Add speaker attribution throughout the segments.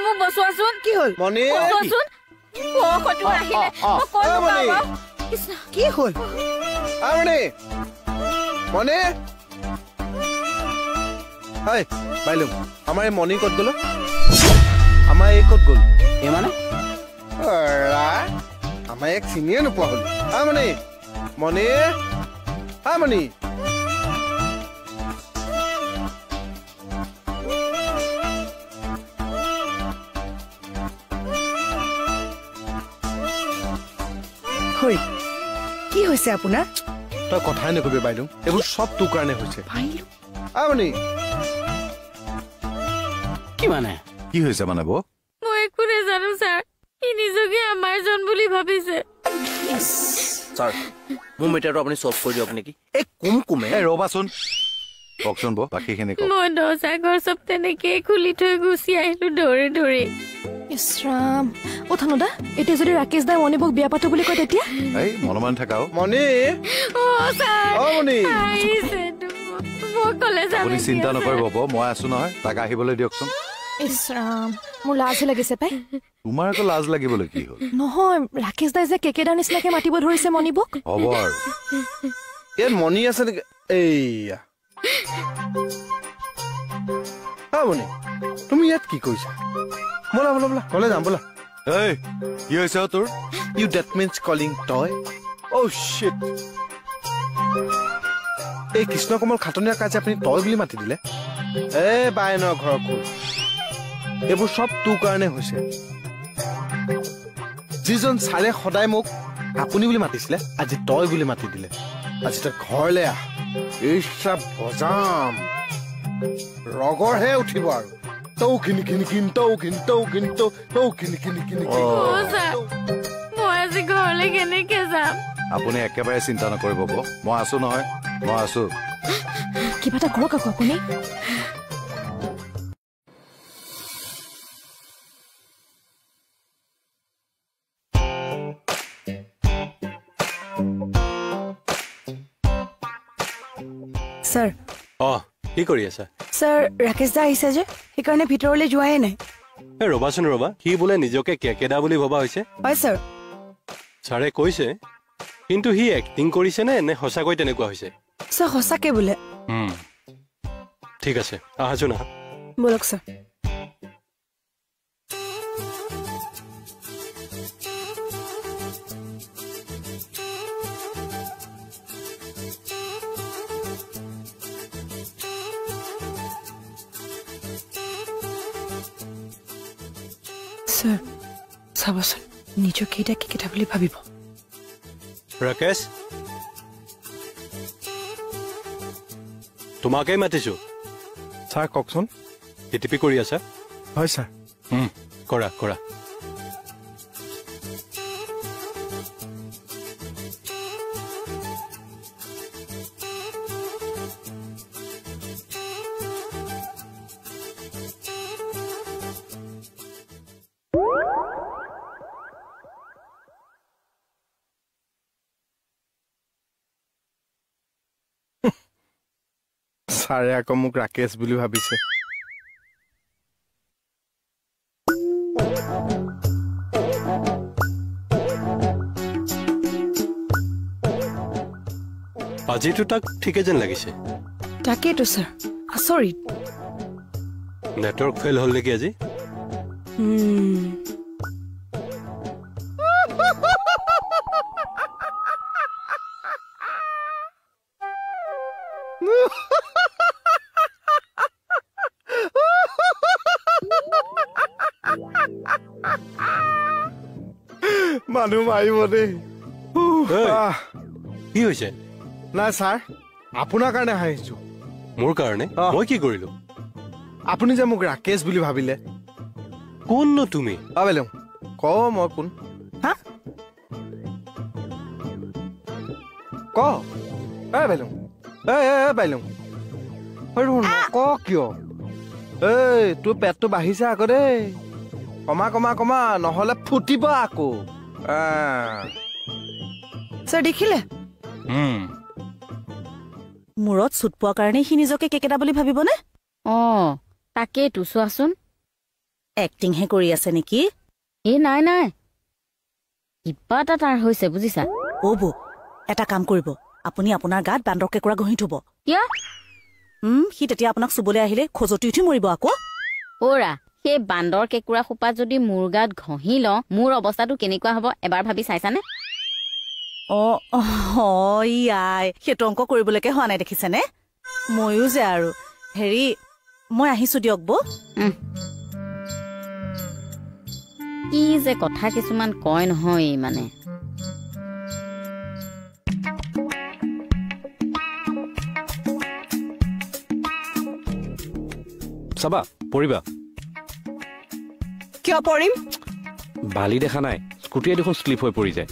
Speaker 1: মোক বচোৱাচোন
Speaker 2: কি হ'ল
Speaker 3: মণি
Speaker 1: বচোৱাচোন ও কটো আহিলে মই কল
Speaker 3: মণি
Speaker 1: কৃষ্ণ
Speaker 2: কি হ'ল
Speaker 3: মণি মণি হাই বাইলু আমাৰ এই মণি ক'ত গ'ল আমাৰ এই ক'ত গ'ল
Speaker 4: এই মানে
Speaker 3: আমাৰ এক চিনিয়ে নোপোৱা হ'ল মণি মণি মণি
Speaker 2: কি হৈছে আপোনাৰ
Speaker 3: তই কথাই নকবি বাইদেউ এইবোৰ সব তোৰ কাৰণে হৈছে মণি
Speaker 4: কি মানে
Speaker 5: কি হৈছে মানে বৌ
Speaker 1: মই একো নাজানো ছাৰ ই নিজকে আমাৰ জন বুলি ভাবিছে
Speaker 4: ছাৰ মোৰ মিটাৰটো আপুনি সলভ কৰি দিয়ক নেকি
Speaker 3: এই কুমকুমে
Speaker 5: ৰ'বাচোন কওকচোন বৌ বাকীখিনি কওক
Speaker 1: মই দৰ্জাঘৰ চব তেনেকে খুলি থৈ গুচি আহিলো দৌৰি দৌৰি
Speaker 6: ইছৰাম অ থানুদা এতিয়া যদি ৰাকেশ দাই মণিবক বিয়া পাতো বুলি কয় তেতিয়া
Speaker 5: এই মনে থাকাও
Speaker 3: মণি
Speaker 1: অ ছাৰ
Speaker 3: মণি
Speaker 1: আহিছে মই কলেজ
Speaker 5: আপুনি চিন্তা নকৰিব বৌ মই আছো নহয় তাক আহিবলৈ দিয়কচোন
Speaker 6: ইছৰাম মোৰ লাজ লাগিছে পাই
Speaker 5: তোমাৰ আকৌ লাজ লাগিবলৈ কি হ'ল
Speaker 6: নহয় ৰাকেশ দাই যে কেকেদাৰ নিচিনাকে মাতিব ধৰিছে মণিবক
Speaker 5: হ'ব আৰু
Speaker 3: ইয়াত মণি আছে নেকি এইয়া মণি তুমি ইয়াত কি কৰিছা বলা বলা বলা কলে যাম বলা
Speaker 5: এই কি হৈছে তোৰ
Speaker 3: you that means calling toy oh' shit এই কৃষ্ণ কমল খাটনীয়া কাজে আপুনি তই বুলি মাতি দিলে বায়নৰ ঘৰৰ কোন এইবোৰ সব তোৰ কাৰণে হৈছে যিজন ছাৰে সদায় মোক আপুনি বুলি মাতিছিলে আজি তই বুলি মাতি দিলে আজি তই ঘৰলৈ আহ এইচব বজাম ৰগৰহে উঠিব আৰু তৌ খিনি খিনি কিন তৌ খিনি তৌ খিনি তৌ খিনি খিনি কিনি
Speaker 1: মই আজি ঘৰলৈ কেনেকে যাম
Speaker 5: আপুনি একেবাৰে চিন্তা নকৰিব বৌ মই আছো নহয় মই আছো
Speaker 6: কিবা এটা কৰক আকৌ আপুনি
Speaker 2: স্যাৰ
Speaker 7: কি কৰি আছা
Speaker 2: স্যাৰ ৰাকেশ দা আহিছে যে সেইকাৰণে ভিতৰলৈ যোৱাই নাই
Speaker 7: ৰবাচোন ৰবা সি বোলে নিজকে কেকেদা বুলি ভবা হৈছে
Speaker 2: হয় স্যাৰ
Speaker 7: ছাৰে কৈছে কিন্তু সি এক্টিং কৰিছে নে সঁচাকৈ তেনেকুৱা হৈছে
Speaker 2: স্যাৰ সঁচাকে বোলে
Speaker 7: ঠিক আছে আহাচোন আহা
Speaker 2: বলক স্যাৰ স্যাৰ চাবচোন নিজকে এতিয়া কি কিতা বুলি ভাবিব
Speaker 7: ৰাকেশ তোমাকেই মাতিছো
Speaker 3: ছাৰ কওকচোন
Speaker 7: টিপি কৰি আছা
Speaker 3: হয় ছাৰ
Speaker 7: কৰা কৰা
Speaker 3: ছাৰে আকৌ মোক ৰাকেশ বুলি ভাবিছে
Speaker 7: আজিতো তাক ঠিকে যেন লাগিছে
Speaker 2: তাকেইতো স্যাৰ আচৰিত
Speaker 7: নেটৱৰ্ক ফেল হ'ল নেকি আজি
Speaker 3: মানুহ মাৰিব দেই
Speaker 7: কি হৈছে
Speaker 3: নাই ছাৰ আপোনাৰ কাৰণে হাঁহিছো
Speaker 7: মোৰ কাৰণে মই কি কৰিলো
Speaker 3: আপুনি যে মোক ৰাকেশ বুলি ভাবিলে
Speaker 7: কোননো তুমি
Speaker 3: বাইলৌ ক মই কোন ক বাইলৌ বাইলৌ ক কিয় এই তোৰ পেটটো বাঢ়িছে আকৌ দেই কমা কমা কমা নহলে ফুটিব আকৌ
Speaker 2: স্যাৰ দেখিলে মূৰত চুট পোৱাৰ কাৰণে সি নিজকে কেকেটা বুলি ভাবিবনে
Speaker 1: তাকেইতো চোৱাচোন
Speaker 8: এক্টিংহে কৰি আছে নেকি?
Speaker 1: নাই নাই, কিবা এটা তাৰ হৈছে বুজিছা।
Speaker 8: অ' বৌ, এটা কাম কৰিব, আপুনি আপোনাৰ গাত বান্দৰ কেঁকুৰা ঘঁহি থব।
Speaker 1: কিয়?
Speaker 8: সি তেতিয়া আপোনাক চুবলৈ আহিলে খজতি উঠি মৰিব আকৌ।
Speaker 1: অ'ৰা, সেই বান্দৰ কেঁকুৰা সোপা যদি মোৰ গাত ঘঁহি লওঁ, মোৰ অৱস্থাটো কেনেকুৱা হ'ব এবাৰ ভাবি চাইছানে?
Speaker 8: আই, সেইটো অংক কৰিবলৈকে হোৱা নাই দেখিছেনে? ময়ো যে আৰু হেৰি, মই আহিছো দিয়ক বৌ।
Speaker 1: কি যে কথা কিছুমান কয় নহয় মানে।
Speaker 7: চাবা পৰিবা।
Speaker 2: কিয় পৰিম?
Speaker 7: বালি দেখা নাই, স্কুটিয়ে দেখোন শ্লিপ হৈ পৰি যায়।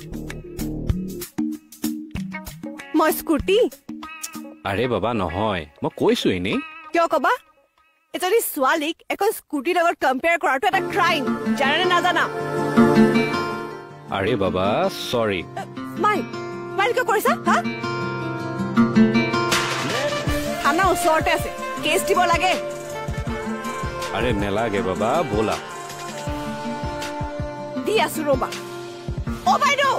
Speaker 2: মই স্কুটি?
Speaker 7: আৰে বাবা নহয়, মই কৈছো এনেই।
Speaker 2: কিয় কবা? এজনী ছোৱালীক এখন স্কুটিৰ লগত কম্পেয়াৰ কৰাটো এটা ক্ৰাইম, জানানে নাজানা?
Speaker 7: আৰে বাবা চৰি।
Speaker 2: স্মাইল কিয় কৰিছা? হা? থানা ওচৰতে আছে, কেছ দিব লাগে।
Speaker 7: আৰে নেলাগে বাবা, ব'লা।
Speaker 2: দি আছো ৰবা। অ' বাইদেউ,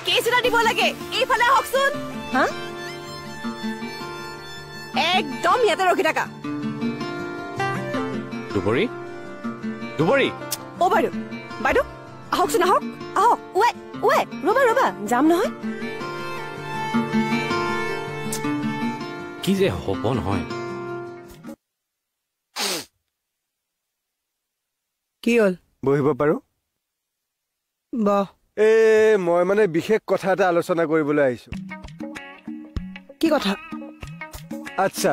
Speaker 2: কেছ এটা দিব লাগে, এইফালে আহকচোন। হা? একদম ইয়াতে ৰখি থাকা।
Speaker 7: দুবৰী দুবৰী।
Speaker 2: অ' বাইদেউ আহকচোন, আহক। ৰবা যাম নহয়।
Speaker 7: কি যে হ'ব নহয়।
Speaker 2: কি হ'ল?
Speaker 3: বহিব পাৰো?
Speaker 2: বহ।
Speaker 3: মই মানে বিশেষ কথা এটা আলোচনা কৰিবলৈ আহিছো।
Speaker 2: কি কথা?
Speaker 3: আচ্ছা,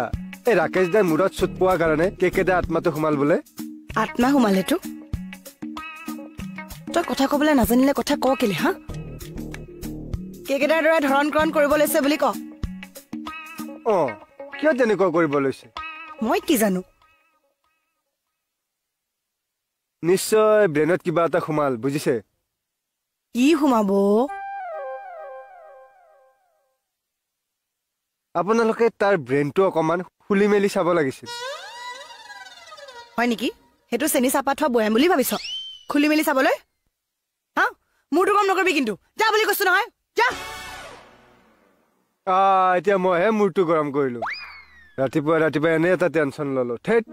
Speaker 3: এই ৰাকেশ দাই মূৰত চুট পোৱাৰ কাৰণে কেকেদা আত্মাটো সোমাল বোলে।
Speaker 2: আত্মা সোমালেতো? তই কথা কবলৈ নাজানিলে কথা ক কেলে? হা? কেকেদাৰ দৰে ধৰণ কৰণ কৰিব লৈছে বুলি ক।
Speaker 3: কিয় তেনেকুৱা কৰিব লৈছে?
Speaker 2: মই কি জানো?
Speaker 3: নিশ্চয় ব্ৰেইনত কিবা এটা সোমাল, বুজিছে?
Speaker 2: কি সোমাব?
Speaker 3: আপোনালোকে তাৰ ব্ৰেইনটো অকমান খুলি মেলি চাব লাগিছিল।
Speaker 2: হয় নেকি? সেইটো চেনি চাপাত থোৱা বয়াম বুলি ভাবিছ খুলি মেলি চাবলৈ? হা? মোৰতো কাম নকৰিবি কিন্তু, যা বুলি কৈছো নহয়, যা।
Speaker 3: এতিয়া মইহে মূৰটো গৰম কৰিলো। ৰাতিপুৱা এনে এটা টেনচন ললো। ঠেট।